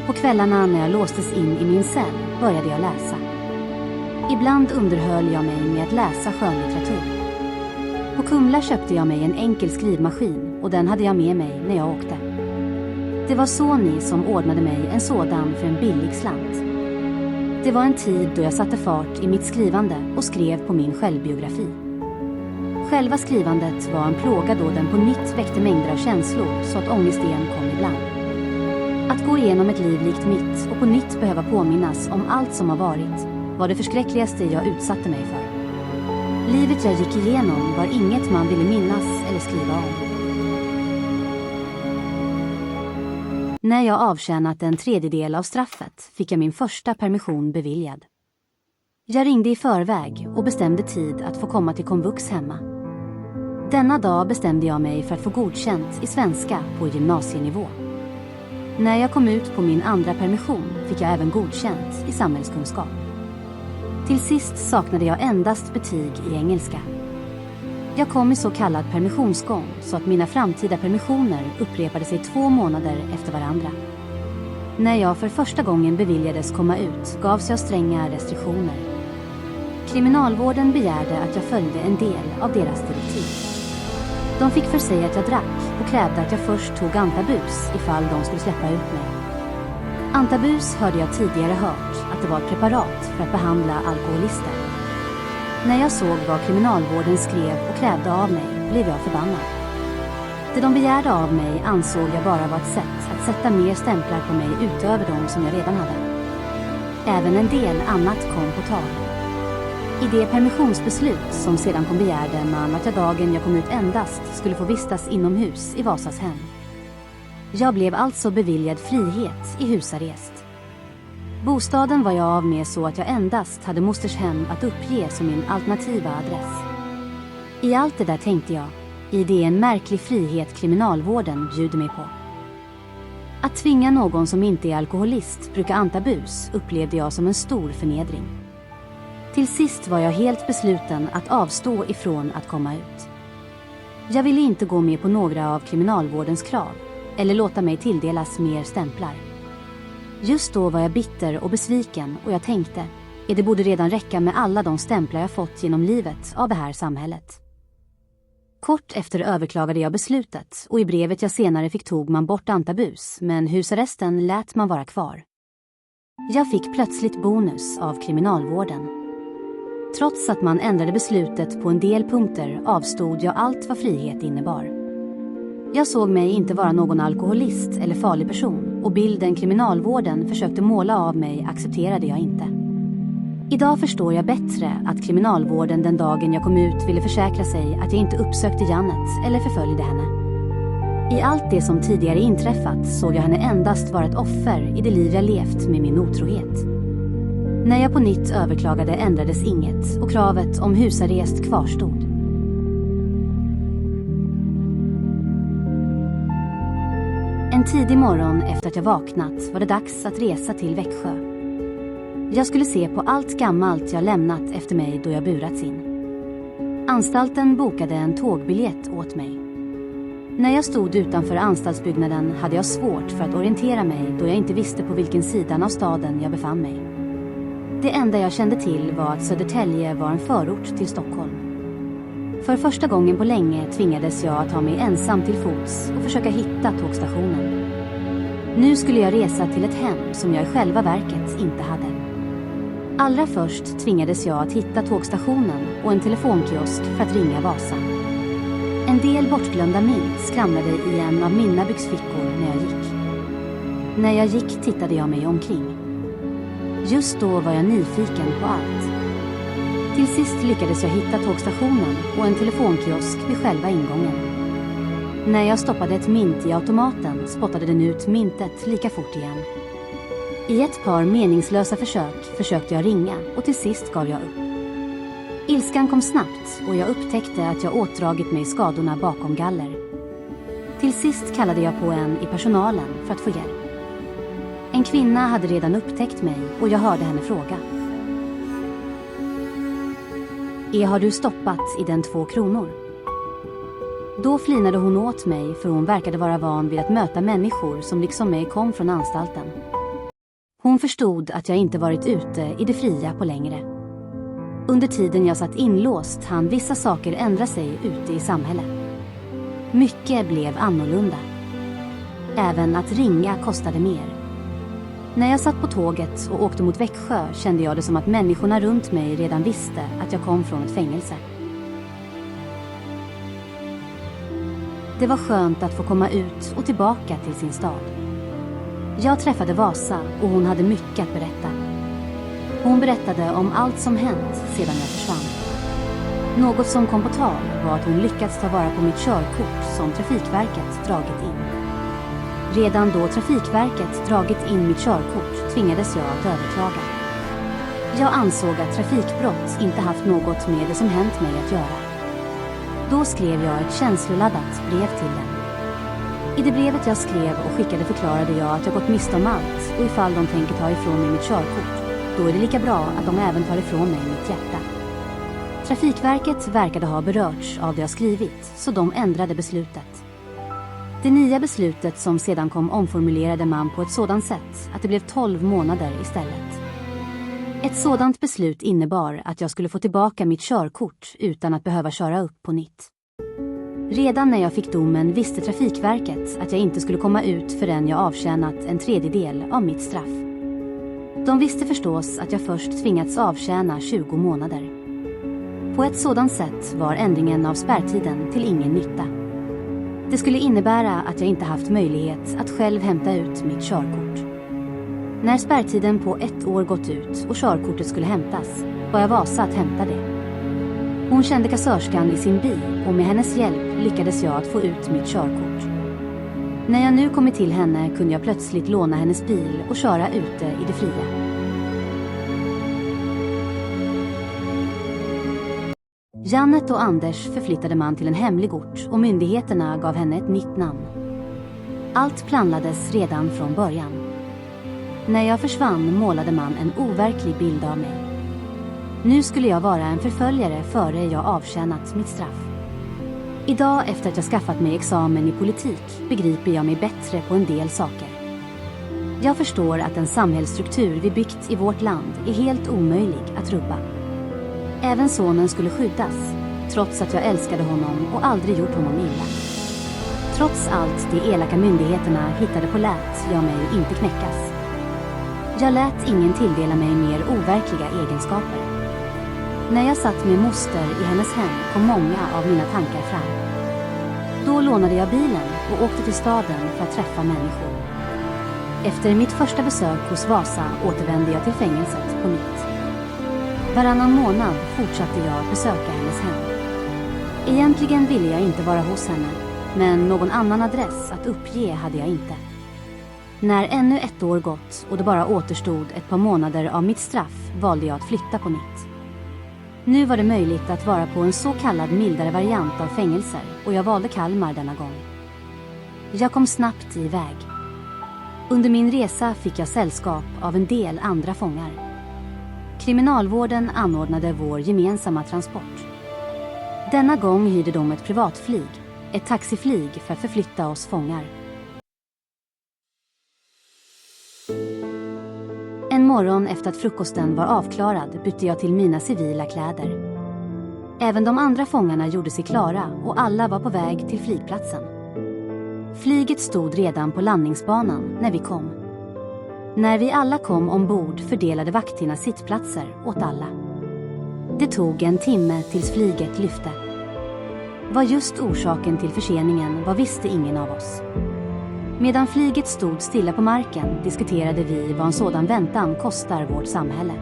På kvällarna när jag låstes in i min cell började jag läsa. Ibland underhöll jag mig med att läsa skönlitteratur. På Kumla köpte jag mig en enkel skrivmaskin och den hade jag med mig när jag åkte. Det var Sony som ordnade mig en sådan för en billig slant. Det var en tid då jag satte fart i mitt skrivande och skrev på min självbiografi. Själva skrivandet var en plåga då den på nytt väckte mängder av känslor så att ångesten kom ibland. Att gå igenom ett liv likt mitt och på nytt behöva påminnas om allt som har varit var det förskräckligaste jag utsatte mig för. Livet jag gick igenom var inget man ville minnas eller skriva om. När jag avtjänat en tredjedel av straffet fick jag min första permission beviljad. Jag ringde i förväg och bestämde tid att få komma till komvux hemma. Denna dag bestämde jag mig för att få godkänt i svenska på gymnasienivå. När jag kom ut på min andra permission fick jag även godkänt i samhällskunskap. Till sist saknade jag endast betyg i engelska. Jag kom i så kallad permissionsgång så att mina framtida permissioner upprepade sig 2 månader efter varandra. När jag för första gången beviljades komma ut gavs jag stränga restriktioner. Kriminalvården begärde att jag följde en del av deras direktiv. De fick för sig att jag drack och krävde att jag först tog antabus ifall de skulle släppa ut mig. Antabus hörde jag tidigare hört att det var ett preparat för att behandla alkoholister. När jag såg vad kriminalvården skrev och krävde av mig blev jag förbannad. Det de begärde av mig ansåg jag bara var ett sätt att sätta mer stämplar på mig utöver de som jag redan hade. Även en del annat kom på tal. I det permissionsbeslut som sedan kom begärde man att jag dagen jag kom ut endast skulle få vistas inomhus i Vasas hem. Jag blev alltså beviljad frihet i husarrest. Bostaden var jag av med så att jag endast hade mosters hem att uppge som min alternativa adress. I allt det där tänkte jag, i det en märklig frihet kriminalvården bjuder mig på. Att tvinga någon som inte är alkoholist bruka antabus upplevde jag som en stor förnedring. Till sist var jag helt besluten att avstå ifrån att komma ut. Jag ville inte gå med på några av kriminalvårdens krav eller låta mig tilldelas mer stämplar. Just då var jag bitter och besviken och jag tänkte, det borde redan räcka med alla de stämplar jag fått genom livet av det här samhället. Kort efter överklagade jag beslutet och i brevet jag senare fick tog man bort antabus, men husarresten lät man vara kvar. Jag fick plötsligt bonus av kriminalvården. Trots att man ändrade beslutet på en del punkter avstod jag allt vad frihet innebar. Jag såg mig inte vara någon alkoholist eller farlig person och bilden kriminalvården försökte måla av mig accepterade jag inte. Idag förstår jag bättre att kriminalvården den dagen jag kom ut ville försäkra sig att jag inte uppsökte Janet eller förföljde henne. I allt det som tidigare inträffat såg jag henne endast vara ett offer i det liv jag levt med min otrohet. När jag på nytt överklagade ändrades inget och kravet om husarrest kvarstod. En tidig morgon efter att jag vaknat var det dags att resa till Växjö. Jag skulle se på allt gammalt jag lämnat efter mig då jag burats in. Anstalten bokade en tågbiljett åt mig. När jag stod utanför anstaltsbyggnaden hade jag svårt för att orientera mig då jag inte visste på vilken sidan av staden jag befann mig. Det enda jag kände till var att Södertälje var en förort till Stockholm. För första gången på länge tvingades jag att ta mig ensam till fots och försöka hitta tågstationen. Nu skulle jag resa till ett hem som jag i själva verket inte hade. Allra först tvingades jag att hitta tågstationen och en telefonkiosk för att ringa Vasa. En del bortglömda mynt skramlade i en av mina byxfickor när jag gick. När jag gick tittade jag mig omkring. Just då var jag nyfiken på allt. Till sist lyckades jag hitta tågstationen och en telefonkiosk vid själva ingången. När jag stoppade ett mynt i automaten spottade den ut myntet lika fort igen. I ett par meningslösa försökte jag ringa och till sist gav jag upp. Ilskan kom snabbt och jag upptäckte att jag åtdragit mig skadorna bakom galler. Till sist kallade jag på en i personalen för att få hjälp. En kvinna hade redan upptäckt mig och jag hörde henne fråga. Har du stoppat i den 2 kronor? Då flinade hon åt mig för hon verkade vara van vid att möta människor som liksom mig kom från anstalten. Hon förstod att jag inte varit ute i det fria på längre. Under tiden jag satt inlåst hann vissa saker ändra sig ute i samhället. Mycket blev annorlunda. Även att ringa kostade mer. När jag satt på tåget och åkte mot Växjö kände jag det som att människorna runt mig redan visste att jag kom från ett fängelse. Det var skönt att få komma ut och tillbaka till sin stad. Jag träffade Vasa och hon hade mycket att berätta. Hon berättade om allt som hänt sedan jag försvann. Något som kom på tal var att hon lyckats ta vara på mitt körkort som Trafikverket dragit in. Redan då Trafikverket dragit in mitt körkort tvingades jag att överklaga. Jag ansåg att trafikbrott inte haft något med det som hänt mig att göra. Då skrev jag ett känsloladdat brev till dem. I det brevet jag skrev och skickade förklarade jag att jag gått miste om allt och ifall de tänker ta ifrån mig mitt körkort, då är det lika bra att de även tar ifrån mig mitt hjärta. Trafikverket verkade ha berörts av det jag skrivit, så de ändrade beslutet. Det nya beslutet som sedan kom omformulerade man på ett sådant sätt att det blev 12 månader istället. Ett sådant beslut innebar att jag skulle få tillbaka mitt körkort utan att behöva köra upp på nytt. Redan när jag fick domen visste Trafikverket att jag inte skulle komma ut förrän jag avtjänat en 1/3 av mitt straff. De visste förstås att jag först tvingats avtjäna 20 månader. På ett sådant sätt var ändringen av spärrtiden till ingen nytta. Det skulle innebära att jag inte haft möjlighet att själv hämta ut mitt körkort. När spärrtiden på 1 år gått ut och körkortet skulle hämtas, bad jag Vasa att hämta det. Hon kände kassörskan i sin bil och med hennes hjälp lyckades jag att få ut mitt körkort. När jag nu kommit till henne kunde jag plötsligt låna hennes bil och köra ute i det fria. Janet och Anders förflyttade man till en hemlig ort och myndigheterna gav henne ett nytt namn. Allt planlades redan från början. När jag försvann målade man en overklig bild av mig. Nu skulle jag vara en förföljare före jag avtjänat mitt straff. Idag efter att jag skaffat mig examen i politik begriper jag mig bättre på en del saker. Jag förstår att den samhällsstruktur vi byggt i vårt land är helt omöjlig att rubba. Även sonen skulle skyddas, trots att jag älskade honom och aldrig gjort honom illa. Trots allt de elaka myndigheterna hittade på lät jag mig inte knäckas. Jag lät ingen tilldela mig mer overkliga egenskaper. När jag satt med moster i hennes hem kom många av mina tankar fram. Då lånade jag bilen och åkte till staden för att träffa människor. Efter mitt första besök hos Vasa återvände jag till fängelset på nytt. Varannan månad fortsatte jag att besöka hennes hem. Egentligen ville jag inte vara hos henne, men någon annan adress att uppge hade jag inte. När ännu 1 år gått och det bara återstod ett par månader av mitt straff valde jag att flytta på nytt. Nu var det möjligt att vara på en så kallad mildare variant av fängelser och jag valde Kalmar denna gång. Jag kom snabbt iväg. Under min resa fick jag sällskap av en del andra fångar. Kriminalvården anordnade vår gemensamma transport. Denna gång hyrde de ett privatflyg, ett taxiflyg för att förflytta oss fångar. En morgon efter att frukosten var avklarad bytte jag till mina civila kläder. Även de andra fångarna gjorde sig klara och alla var på väg till flygplatsen. Flyget stod redan på landningsbanan när vi kom. När vi alla kom ombord fördelade vakterna sittplatser åt alla. Det tog en timme tills flyget lyfte. Vad just orsaken till förseningen var visste ingen av oss. Medan flyget stod stilla på marken diskuterade vi vad en sådan väntan kostar vårt samhälle.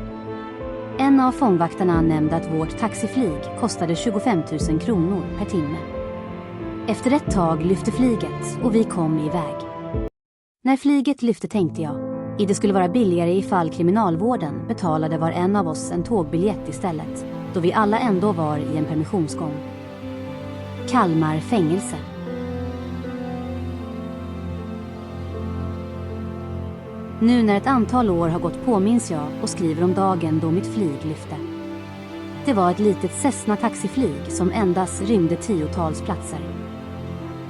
En av fångvaktarna nämnde att vårt taxiflyg kostade 25 000 kronor per timme. Efter ett tag lyfte flyget och vi kom iväg. När flyget lyfte tänkte jag, det skulle vara billigare ifall kriminalvården betalade var en av oss en tågbiljett istället, då vi alla ändå var i en permissionsgång. Kalmar fängelse. Nu när ett antal år har gått påminns jag och skriver om dagen då mitt flyg lyfte. Det var ett litet Cessna taxiflyg som endast rymde 10-tals platser.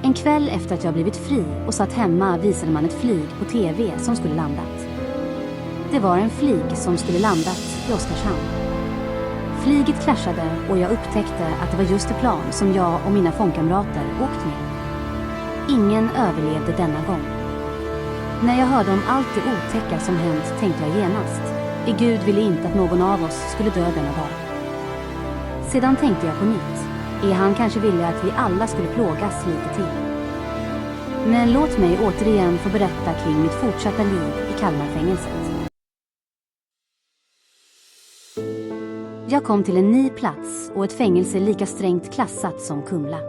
En kväll efter att jag blivit fri och satt hemma visade man ett flyg på TV som skulle landat. Det var en flyg som skulle landat i Oskarshamn. Flyget kraschade och jag upptäckte att det var just det plan som jag och mina fångkamrater åkt med. Ingen överlevde denna gång. När jag hörde om allt det otäcka som hänt tänkte jag genast, Gud ville inte att någon av oss skulle dö denna dag. Sedan tänkte jag på nytt, han kanske ville att vi alla skulle plågas lite till. Men låt mig återigen få berätta kring mitt fortsatta liv i Kalmarfängelset. Jag kom till en ny plats och ett fängelse lika strängt klassat som Kumla.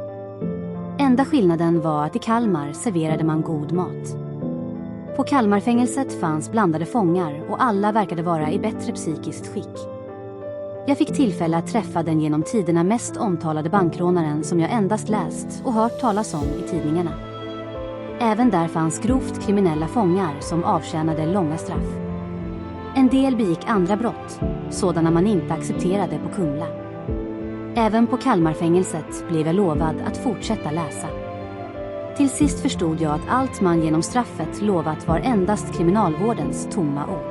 Enda skillnaden var att i Kalmar serverade man god mat. På Kalmarfängelset fanns blandade fångar och alla verkade vara i bättre psykiskt skick. Jag fick tillfälle att träffa den genom tiderna mest omtalade bankrånaren som jag endast läst och hört talas om i tidningarna. Även där fanns grovt kriminella fångar som avtjänade långa straff. En del begick andra brott, sådana man inte accepterade på Kumla. Även på Kalmarfängelset blev jag lovad att fortsätta läsa. Till sist förstod jag att allt man genom straffet lovat var endast kriminalvårdens tomma ord.